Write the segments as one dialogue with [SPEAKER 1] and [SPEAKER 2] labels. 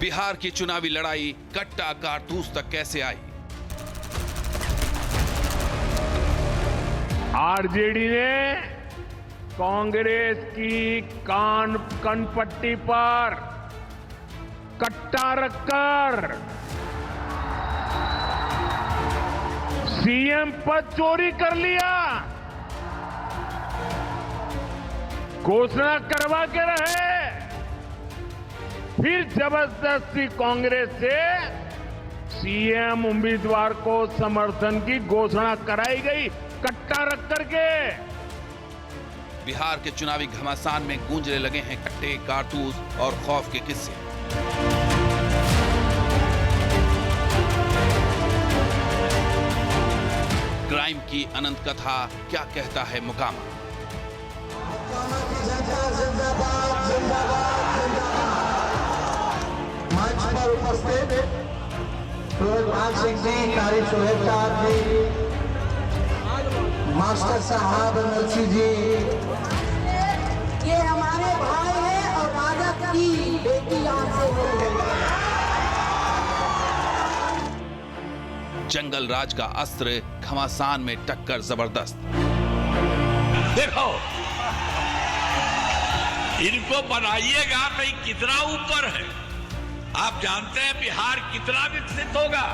[SPEAKER 1] बिहार की चुनावी लड़ाई कट्टा कारतूस तक कैसे आई?
[SPEAKER 2] आरजेडी ने कांग्रेस की कनपट्टी पर कट्टा रखकर सीएम पद चोरी कर लिया। घोषणा करवा के रहे, फिर जबरदस्ती कांग्रेस से सीएम उम्मीदवार को समर्थन की घोषणा कराई गई कट्टा रख करके।
[SPEAKER 1] बिहार के चुनावी घमासान में गूंजने लगे हैं कट्टे, कारतूस और खौफ के किस्से। क्राइम की अनंत कथा क्या कहता है मोकामा?
[SPEAKER 3] मंच पर उपस्थित सूरजभान सिंह जी, कारी सुहेलदार जी, मास्टर साहब एमएलसी जी,
[SPEAKER 4] ये हमारे भाई हैं और राजा की बेटी यहाँ से
[SPEAKER 1] जंगल राज का अस्त्र घमासान में टक्कर जबरदस्त।
[SPEAKER 5] देखो, इनको बनाइएगा तो ये कितना ऊपर है। आप जानते हैं बिहार कितना विकसित होगा।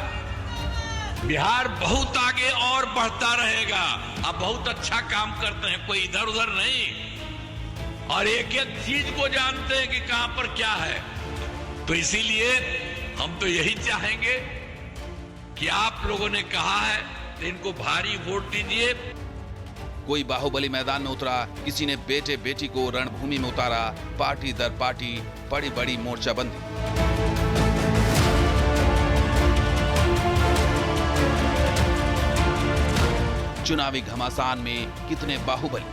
[SPEAKER 5] बिहार बहुत आगे और बढ़ता रहेगा। अब बहुत अच्छा काम करते हैं, कोई इधर उधर नहीं, और एक एक चीज को जानते हैं कि कहां पर क्या है। तो इसीलिए हम तो यही चाहेंगे कि आप लोगों ने कहा है तो इनको भारी वोट दीजिए।
[SPEAKER 1] कोई बाहुबली मैदान में उतरा, किसी ने बेटे बेटी को रणभूमि में उतारा। पार्टी दर पार्टी बड़ी बड़ी मोर्चाबंदी। चुनावी घमासान में कितने बाहुबली।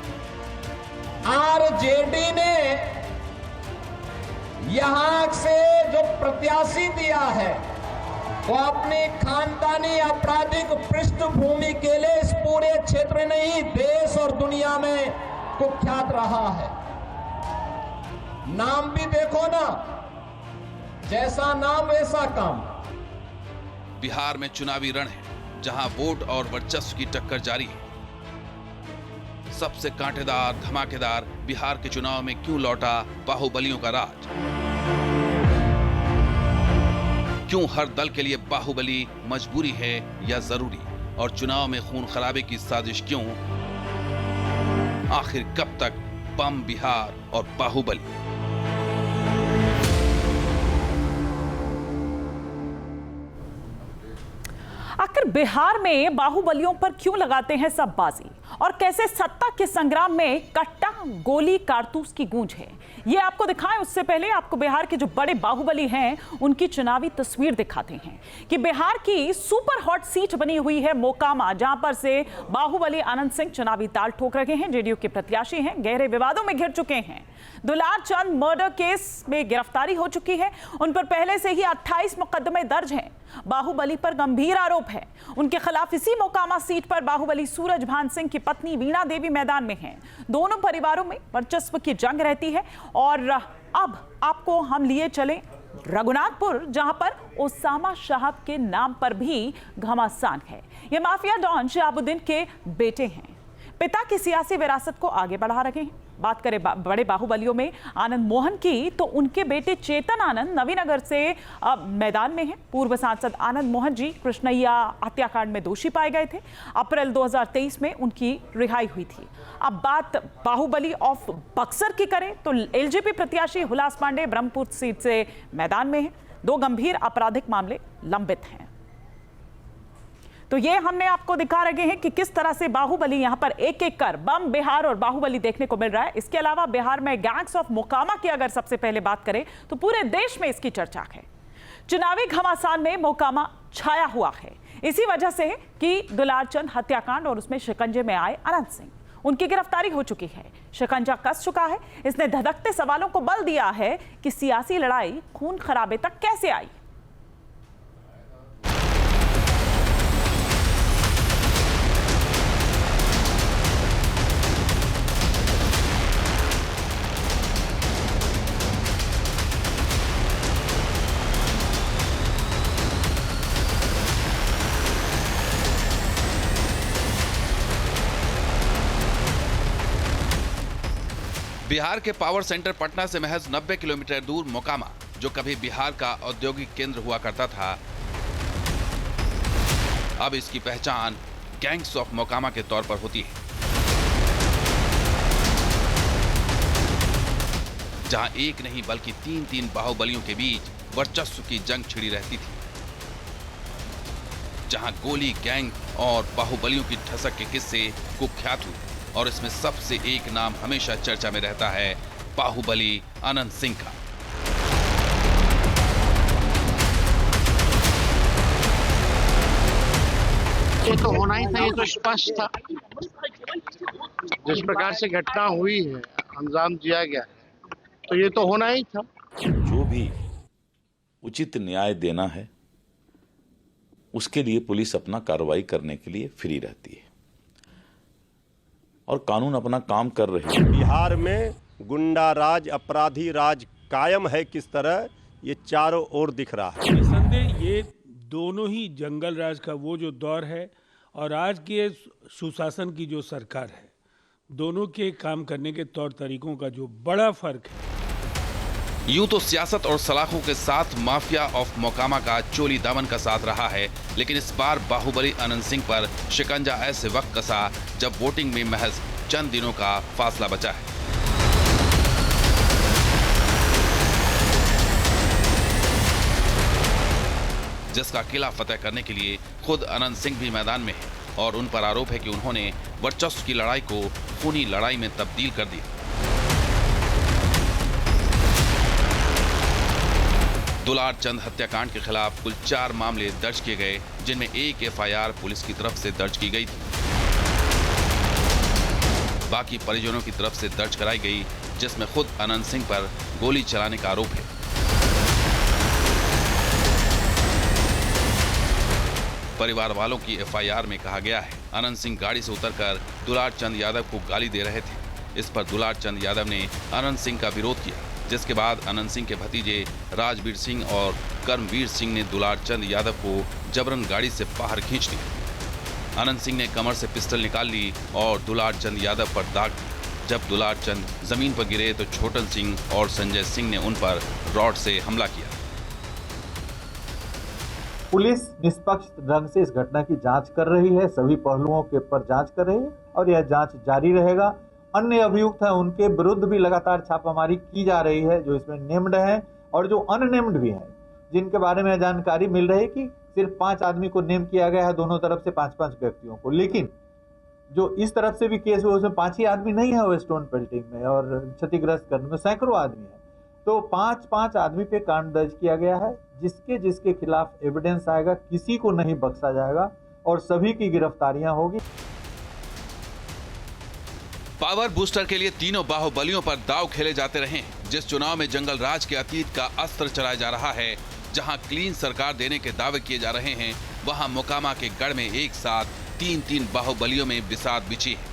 [SPEAKER 6] आरजेडी ने यहां से जो प्रत्याशी दिया है वो अपनी खानदानी आपराधिक पृष्ठभूमि के लिए इस पूरे क्षेत्र नहीं, देश और दुनिया में कुख्यात रहा है। नाम भी देखो ना, जैसा नाम वैसा काम।
[SPEAKER 1] बिहार में चुनावी रण है जहां वोट और वर्चस्व की टक्कर जारी है। सबसे कांटेदार, धमाकेदार बिहार के चुनाव में क्यों लौटा बाहुबलियों का राज? क्यों हर दल के लिए बाहुबली मजबूरी है या जरूरी? और चुनाव में खून खराबे की साजिश क्यों? आखिर कब तक बम बिहार और बाहुबली?
[SPEAKER 7] आखिर बिहार में बाहुबलियों पर क्यों लगाते हैं सब बाजी, और कैसे सत्ता के संग्राम में कट्टा, गोली, कारतूस की गूंज है, ये आपको दिखाएं। उससे पहले आपको बिहार के जो बड़े बाहुबली हैं उनकी चुनावी तस्वीर दिखाते हैं कि बिहार की सुपर हॉट सीट बनी हुई है मोकामा, जहां पर से बाहुबली आनंद सिंह चुनावी ताल ठोक रहे हैं। जेडीयू के प्रत्याशी हैं, गहरे विवादों में घिर चुके हैं। दुलार चंद मर्डर केस में गिरफ्तारी हो चुकी है। उन पर पहले से ही 28 मुकदमे दर्ज हैं। बाहुबली पर गंभीर आरोप है उनके खिलाफ। इसी मोकामा सीट पर बाहुबली सूरजभान सिंह की पत्नी वीणा देवी मैदान में हैं। दोनों परिवारों में वर्चस्व की जंग रहती है। और अब आपको हम लिए चलें रघुनाथपुर, जहां पर ओसामा साहब के नाम पर भी घमासान है। ये माफिया डॉन शहाबुद्दीन के बेटे हैं। पिता की सियासी विरासत को आगे बढ़ा रहे हैं। बात करें बड़े बाहुबलियों में आनंद मोहन की, तो उनके बेटे चेतन आनंद नवीनगर से मैदान में हैं। पूर्व सांसद आनंद मोहन जी कृष्णैया हत्याकांड में दोषी पाए गए थे। अप्रैल 2023 में उनकी रिहाई हुई थी। अब बात बाहुबली ऑफ बक्सर की करें तो एलजेपी प्रत्याशी हुलास पांडे ब्रह्मपुर सीट से मैदान में हैं। 2 गंभीर आपराधिक मामले लंबित हैं। तो ये हमने आपको दिखा रहे हैं कि किस तरह से बाहुबली यहां पर एक एक कर बम बिहार और बाहुबली देखने को मिल रहा है। इसके अलावा बिहार में गैंग्स ऑफ मोकामा की अगर सबसे पहले बात करें तो पूरे देश में इसकी चर्चा है। चुनावी घमासान में मोकामा छाया हुआ है, इसी वजह से कि दुलारचंद हत्याकांड और उसमें शिकंजे में आए अनंत सिंह, उनकी गिरफ्तारी हो चुकी है। शिकंजा कस चुका है। इसने धधकते सवालों को बल दिया है कि सियासी लड़ाई खून खराबे तक कैसे आई।
[SPEAKER 1] बिहार के पावर सेंटर पटना से महज 90 किलोमीटर दूर मोकामा, जो कभी बिहार का औद्योगिक केंद्र हुआ करता था, अब इसकी पहचान गैंग्स ऑफ मोकामा के तौर पर होती है, जहां एक नहीं बल्कि 3-3 बाहुबलियों के बीच वर्चस्व की जंग छिड़ी रहती थी, जहां गोली, गैंग और बाहुबलियों की ठसक के किस्से कुख्यात हुए। और इसमें सबसे एक नाम हमेशा चर्चा में रहता है, बाहुबली अनंत सिंह का।
[SPEAKER 2] ये तो होना ही था, ये तो स्पष्ट था। जिस प्रकार से घटना हुई है, अंजाम दिया गया, तो ये तो होना ही था।
[SPEAKER 8] जो भी उचित न्याय देना है उसके लिए पुलिस अपना कार्रवाई करने के लिए फ्री रहती है और कानून अपना काम कर रही है।
[SPEAKER 9] बिहार में गुंडा राज, अपराधी राज कायम है किस तरह, ये चारों ओर दिख रहा है।
[SPEAKER 10] निसंदेह ये दोनों ही जंगल राज का वो जो दौर है और आज के सुशासन की जो सरकार है, दोनों के काम करने के तौर तरीकों का जो बड़ा फर्क है।
[SPEAKER 1] यूं तो सियासत और सलाखों के साथ माफिया ऑफ मोकामा का चोली दामन का साथ रहा है, लेकिन इस बार बाहुबली अनंत सिंह पर शिकंजा ऐसे वक्त कसा जब वोटिंग में महज चंद दिनों का फासला बचा है। जिसका किला फतेह करने के लिए खुद अनंत सिंह भी मैदान में है और उन पर आरोप है कि उन्होंने वर्चस्व की लड़ाई को खूनी लड़ाई में तब्दील कर दिया। दुलार चंद हत्याकांड के खिलाफ कुल 4 मामले दर्ज किए गए, जिनमें एक एफआईआर पुलिस की तरफ से दर्ज की गई थी, बाकी परिजनों की तरफ से दर्ज कराई गई, जिसमें खुद अनंत सिंह पर गोली चलाने का आरोप है। परिवार वालों की एफआईआर में कहा गया है, अनंत सिंह गाड़ी से उतरकर दुलार चंद यादव को गाली दे रहे थे। इस पर दुलार चंद यादव ने अनंत सिंह का विरोध किया, जिसके बाद अनंत सिंह के भतीजे राजवीर सिंह और कर्मवीर सिंह ने दुलार चंद यादव को जबरन गाड़ी से बाहर खींच लिया। अनंत सिंह ने कमर से पिस्टल निकाल ली और दुलार चंद यादव पर दाग दी। जब दुलार चंद जमीन पर गिरे तो छोटन सिंह और संजय सिंह ने उन पर रॉड से हमला किया।
[SPEAKER 11] पुलिस निष्पक्ष ढंग से इस घटना की जांच कर रही है, सभी पहलुओं के ऊपर जांच कर रही है और यह जांच जारी रहेगा। अन्य अभियुक्त हैं उनके विरुद्ध भी लगातार छापामारी की जा रही है, जो इसमें नेम्ड हैं और जो अननेम्ड भी हैं, जिनके बारे में जानकारी मिल रही है कि सिर्फ 5 आदमी को नेम किया गया है, दोनों तरफ से 5-5 व्यक्तियों को। लेकिन जो इस तरफ से भी केस हुआ उसमें 5 ही आदमी नहीं है, वो स्टोन पेल्टिंग में और क्षतिग्रस्त करने में सैकड़ों आदमी है। तो 5-5 आदमी पे कांड दर्ज किया गया है, जिसके खिलाफ एविडेंस आएगा किसी को नहीं बख्शा जाएगा और सभी की गिरफ्तारियां होगी।
[SPEAKER 1] पावर बूस्टर के लिए तीनों बाहुबलियों पर दांव खेले जाते रहे। जिस चुनाव में जंगल राज के अतीत का अस्त्र चलाया जा रहा है, जहां क्लीन सरकार देने के दावे किए जा रहे हैं, वहां मोकामा के गढ़ में एक साथ 3-3 बाहुबलियों में बिसात बिछी है।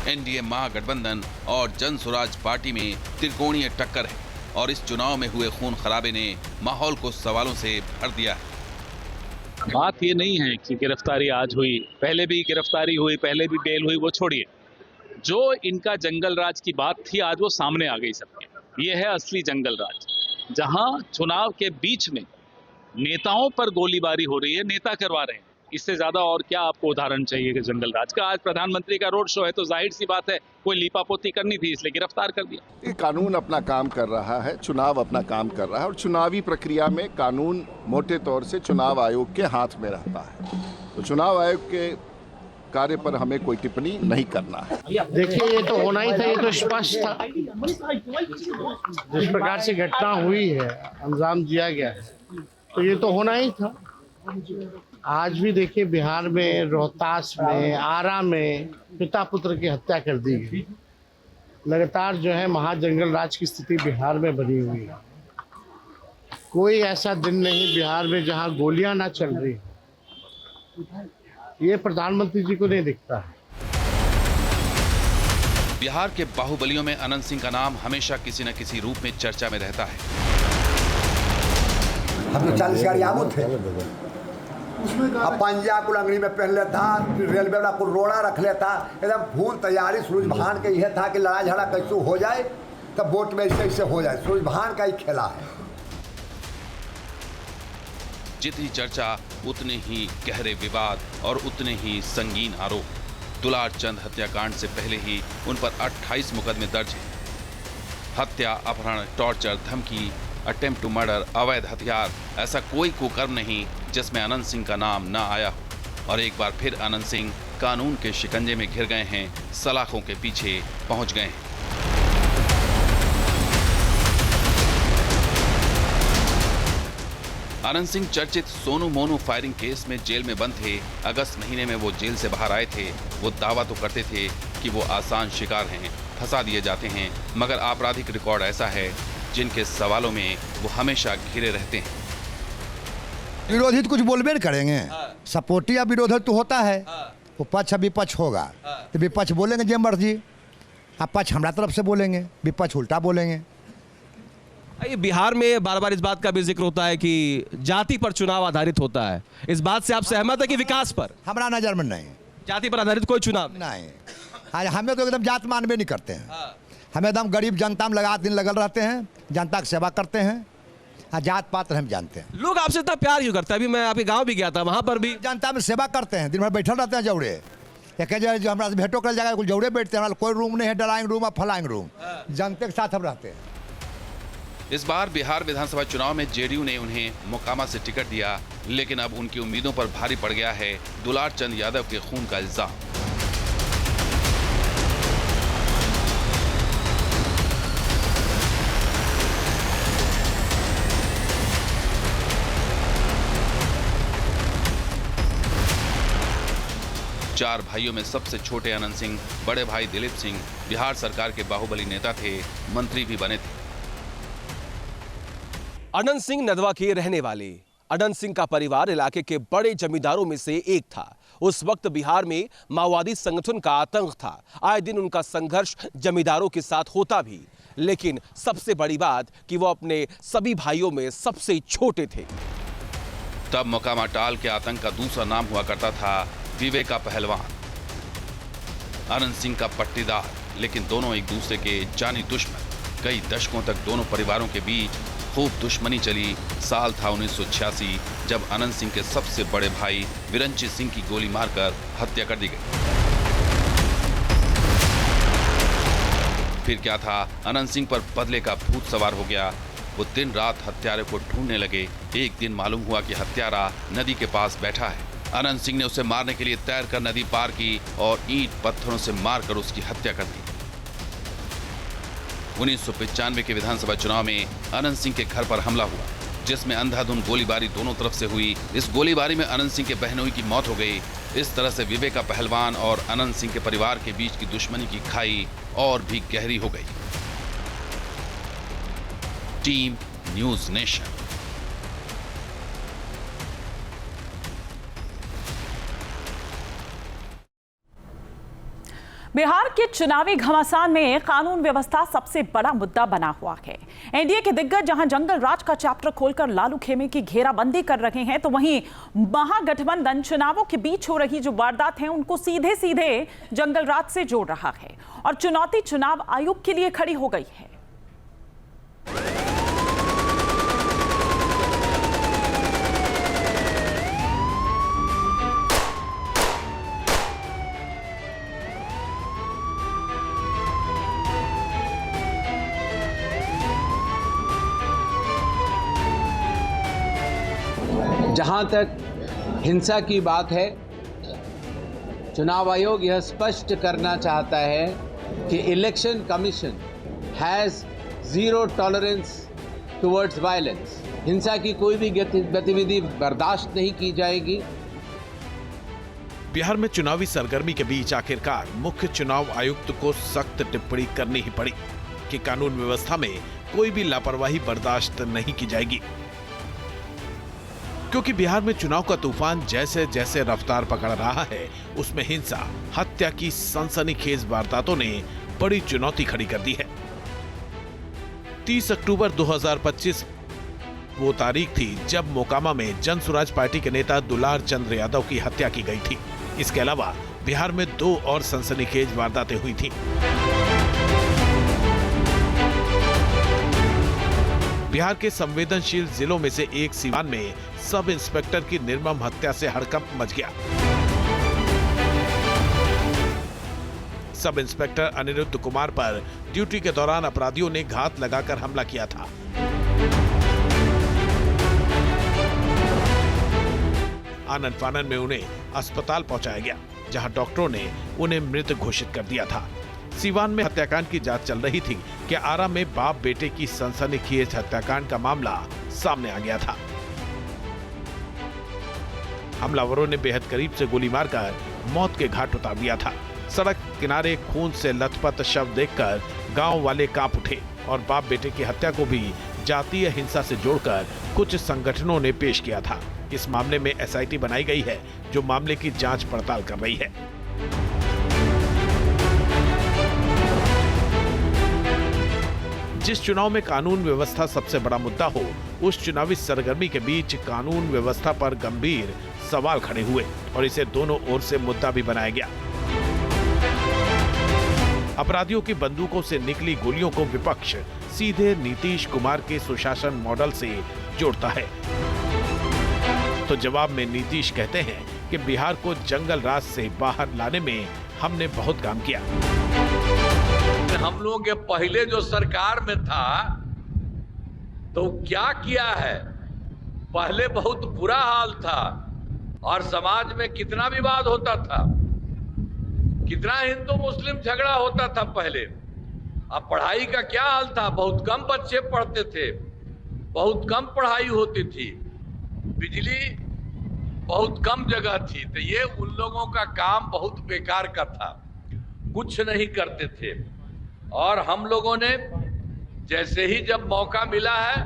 [SPEAKER 1] एनडीए महागठबंधन और जन स्वराज पार्टी में त्रिकोणीय टक्कर है और इस चुनाव में हुए खून खराबे ने माहौल को सवालों से भर दिया है।
[SPEAKER 12] बात ये नहीं है कि गिरफ्तारी आज हुई, पहले भी गिरफ्तारी हुई, पहले भी बेल हुई, वो छोड़िए। जो इनका जंगल राज की बात थी आज वो सामने आ गई सबके। ये है असली जंगल राज, जहां चुनाव के बीच में नेताओं पर गोलीबारी हो रही है, नेता करवा रहे हैं। इससे ज्यादा और क्या आपको उदाहरण चाहिए कि जंगल राज का? आज प्रधानमंत्री का रोड शो है तो जाहिर सी बात है कोई लीपापोती करनी थी, इसलिए गिरफ्तार कर दिया।
[SPEAKER 13] ये कानून अपना काम कर रहा है, चुनाव अपना काम कर रहा है और चुनावी प्रक्रिया में कानून मोटे तौर से चुनाव आयोग के हाथ में रहता है। तो चुनाव आयोग के कार्य पर हमें कोई टिप्पणी नहीं करना है।
[SPEAKER 2] देखिए, ये तो होना ही था, ये तो स्पष्ट था। जिस प्रकार से घटना हुई है, अंजाम दिया गया है, तो ये तो होना ही था। आज भी देखिए, बिहार में रोहतास में, आरा में पिता पुत्र की हत्या कर दी गई। लगातार जो है महाजंगल राज की स्थिति बिहार में बनी हुई है। कोई ऐसा दिन नहीं बिहार में जहां गोलियां ना चल रही, ये प्रधानमंत्री जी को नहीं दिखता है।
[SPEAKER 1] बिहार के बाहुबलियों में अनंत सिंह का नाम हमेशा किसी न किसी रूप में चर्चा में रहता है।
[SPEAKER 3] हम लोग 40 गाड़ी आमद थे,
[SPEAKER 14] अब पंजा को लंगड़ी में पहन लेता, रेलवे वाला को रोड़ा रख लेता, एकदम फूल तैयारी सूरज भान के यह था कि लड़ाई झगड़ा कैसे हो जाए तब वोट में ऐसे ऐसे हो जाए। सूरज भान का ही खेला है।
[SPEAKER 1] जितनी चर्चा उतने ही गहरे विवाद और उतने ही संगीन आरोप। दुलार चंद हत्याकांड से पहले ही उन पर 28 मुकदमे दर्ज हैं। हत्या, अपहरण, टॉर्चर, धमकी, अटेम्प्ट टू मर्डर, अवैध हथियार, ऐसा कोई कुकर्म नहीं जिसमें अनंत सिंह का नाम न आया हो। और एक बार फिर अनंत सिंह कानून के शिकंजे में घिर गए हैं, सलाखों के पीछे पहुंच गए हैं। अनंत सिंह चर्चित सोनू मोनू फायरिंग केस में जेल में बंद थे। अगस्त महीने में वो जेल से बाहर आए थे। वो दावा तो करते थे कि वो आसान शिकार हैं, फंसा दिए जाते हैं, मगर आपराधिक रिकॉर्ड ऐसा है जिनके सवालों में वो हमेशा घिरे रहते हैं।
[SPEAKER 15] विरोधी तो कुछ बोलबे नहीं करेंगे। सपोर्टी या विरोधी तो होता है, वो पक्ष विपक्ष होगा तो विपक्ष बोलेंगे जो मर्जी, आप पक्ष हमारा तरफ से बोलेंगे, विपक्ष उल्टा बोलेंगे।
[SPEAKER 16] ये बिहार में बार बार इस बात का भी जिक्र होता है कि जाति पर चुनाव आधारित होता है। इस बात से आप सहमत है कि विकास पर?
[SPEAKER 15] हमारा नजर में नहीं,
[SPEAKER 16] जाति पर आधारित कोई चुनाव
[SPEAKER 15] नहीं। आज हमें तो एकदम जात मानवे नहीं करते हैं। हमें एकदम गरीब जनता में लगा दिन लगल रहते हैं, जनता की सेवा करते हैं, जात पात हम जानते हैं।
[SPEAKER 16] लोग आपसे इतना प्यार क्यों करते हैं? अभी मैं आपके गांव भी गया था, वहां पर भी
[SPEAKER 15] जनता में सेवा करते हैं, दिन भर बैठल रहते हैं जौड़े। एक जो हमारा भेंटो कर जाएगा जौड़े बैठते हैं, कोई रूम नहीं है, ड्राइंग रूम और फलाइंग रूम, जनता के साथ हम रहते हैं।
[SPEAKER 1] इस बार बिहार विधानसभा चुनाव में जेडीयू ने उन्हें मोकामा से टिकट दिया, लेकिन अब उनकी उम्मीदों पर भारी पड़ गया है दुलार चंद यादव के खून का इल्जाम। चार भाइयों में सबसे छोटे अनंत सिंह, बड़े भाई दिलीप सिंह बिहार सरकार के बाहुबली नेता थे, मंत्री भी बने थे।
[SPEAKER 16] अनंत सिंह नदवा के रहने वाले अनंत सिंह का परिवार इलाके के बड़े जमींदारों में से एक था। उस वक्त बिहार में माओवादी संगठन का आतंक था। आए दिन उनका संघर्ष जमींदारों के साथ होता भी, लेकिन सबसे बड़ी बात कि वो अपने सभी भाइयों में सबसे छोटे थे।
[SPEAKER 1] तब मोकामा टाल के आतंक का दूसरा नाम हुआ करता था विवेका पहलवान। अनंत सिंह का पट्टीदार, लेकिन दोनों एक दूसरे के जानी दुश्मन। कई दशकों तक दोनों परिवारों के बीच खूब दुश्मनी चली। साल था 1986 जब अनंत सिंह के सबसे बड़े भाई विरंचित सिंह की गोली मारकर हत्या कर दी गई। फिर क्या था, अनंत सिंह पर बदले का भूत सवार हो गया। वो दिन रात हत्यारे को ढूंढने लगे। एक दिन मालूम हुआ कि हत्यारा नदी के पास बैठा है। अनंत सिंह ने उसे मारने के लिए तैरकर नदी पार की और ईंट पत्थरों से मारकर उसकी हत्या कर दी। 1995 के विधानसभा चुनाव में अनंत सिंह के घर पर हमला हुआ, जिसमें अंधाधुंध गोलीबारी दोनों तरफ से हुई। इस गोलीबारी में अनंत सिंह के बहनोई की मौत हो गई। इस तरह से विवेका पहलवान और अनंत सिंह के परिवार के बीच की दुश्मनी की खाई और भी गहरी हो गई। Team news nation.
[SPEAKER 7] बिहार के चुनावी घमासान में कानून व्यवस्था सबसे बड़ा मुद्दा बना हुआ है। एनडीए के दिग्गज जहां जंगल राज का चैप्टर खोलकर लालू खेमे की घेराबंदी कर रहे हैं, तो वहीं महागठबंधन चुनावों के बीच हो रही जो वारदात है उनको सीधे सीधे जंगल राज से जोड़ रहा है और चुनौती चुनाव आयोग के लिए खड़ी हो गई है।
[SPEAKER 17] जहाँ तक हिंसा की बात है, चुनाव आयोग यह स्पष्ट करना चाहता है कि election commission has zero tolerance towards violence. हिंसा की कोई भी गतिविधि बर्दाश्त नहीं की जाएगी।
[SPEAKER 18] बिहार में चुनावी सरगर्मी के बीच आखिरकार मुख्य चुनाव आयुक्त को सख्त टिप्पणी करनी ही पड़ी कि कानून व्यवस्था में कोई भी लापरवाही बर्दाश्त नहीं की जाएगी, क्योंकि बिहार में चुनाव का तूफान जैसे जैसे रफ्तार पकड़ रहा है, उसमें हिंसा, हत्या की सनसनीखेज वारदातों ने बड़ी चुनौती खड़ी कर दी है। 30 अक्टूबर 2025 वो तारीख थी जब मोकामा में जन स्वराज पार्टी के नेता दुलार चंद्र यादव की हत्या की गई थी। इसके अलावा बिहार में 2 और सनसनीखेज वारदातें हुई थी। बिहार के संवेदनशील जिलों में से एक सीवान में सब इंस्पेक्टर की निर्मम हत्या से हड़कंप मच गया। सब इंस्पेक्टर अनिरुद्ध कुमार पर ड्यूटी के दौरान अपराधियों ने घात लगाकर हमला किया था। आनन फानन में उन्हें अस्पताल पहुंचाया गया, जहां डॉक्टरों ने उन्हें मृत घोषित कर दिया था। सीवान में हत्याकांड की जांच चल रही थी कि आरा में बाप बेटे की सनसनीखेज हत्याकांड का मामला सामने आ गया था। हमलावरों ने बेहद करीब से गोली मारकर मौत के घाट उतार दिया था। सड़क किनारे खून से लथपथ शव देखकर गांव वाले कांप उठे और बाप बेटे की हत्या को भी जातीय हिंसा से जोड़कर कुछ संगठनों ने पेश किया था। इस मामले में एसआईटी बनाई गई है, जो मामले की जांच पड़ताल कर रही है। जिस चुनाव में कानून व्यवस्था सबसे बड़ा मुद्दा हो, उस चुनावी सरगर्मी के बीच कानून व्यवस्था पर गंभीर सवाल खड़े हुए और इसे दोनों ओर से मुद्दा भी बनाया गया। अपराधियों की बंदूकों से निकली गोलियों को विपक्ष सीधे नीतीश कुमार के सुशासन मॉडल से जोड़ता है। तो जवाब में नीतीश कहते हैं कि बिहार को जंगल राज से बाहर लाने में हमने बहुत काम किया।
[SPEAKER 5] हम लोगों के पहले जो सरकार में था तो क्या किया है? पहले बहुत बुरा हाल था और समाज में कितना विवाद होता था, कितना हिंदू मुस्लिम झगड़ा होता था पहले। अब पढ़ाई का क्या हाल था? बहुत कम बच्चे पढ़ते थे, बहुत कम पढ़ाई होती थी, बिजली बहुत कम जगह थी। तो ये उन लोगों का काम बहुत बेकार का था, कुछ नहीं करते थे। और हम लोगों ने जैसे ही जब मौका मिला है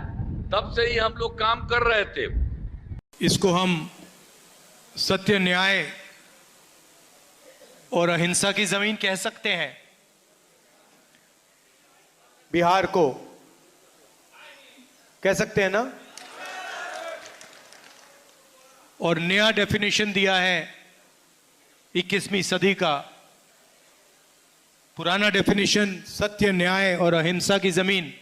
[SPEAKER 5] तब से ही हम लोग काम कर रहे थे।
[SPEAKER 19] इसको हम सत्य, न्याय और अहिंसा की जमीन कह सकते हैं। बिहार को कह सकते हैं ना। और नया डेफिनेशन दिया है 21वीं सदी का। पुराना डेफिनेशन सत्य, न्याय और अहिंसा की जमीन,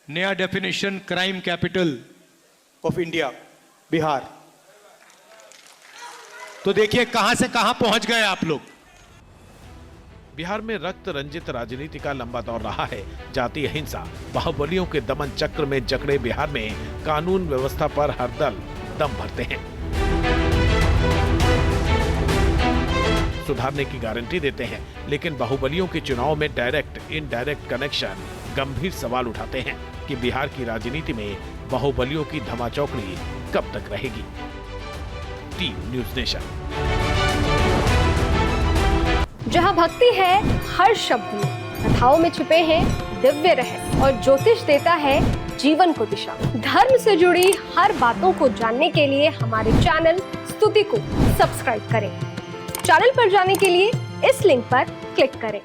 [SPEAKER 19] नया definition crime capital of India Bihar. तो देखिए कहां से कहां पहुंच गए आप लोग।
[SPEAKER 18] बिहार में रक्त रंजित राजनीति का लंबा दौर रहा है। जातीय हिंसा, बाहुबलियों के दमन चक्र में जकड़े बिहार में कानून व्यवस्था पर हर दल दम भरते हैं, सुधारने की गारंटी देते हैं, लेकिन बाहुबलियों के चुनाव में डायरेक्ट इनडायरेक्ट कनेक्शन गंभीर सवाल उठाते हैं कि बिहार की राजनीति में बाहुबलियों की धमाचौकड़ी कब तक रहेगी। Team news nation.
[SPEAKER 20] जहां भक्ति है हर शब्द में, कथाओं में छुपे हैं दिव्य रहस्य और ज्योतिष देता है जीवन को दिशा। धर्म से जुड़ी हर बातों को जानने के लिए हमारे चैनल स्तुति को सब्सक्राइब करें। चैनल पर जाने के लिए इस लिंक पर क्लिक करें।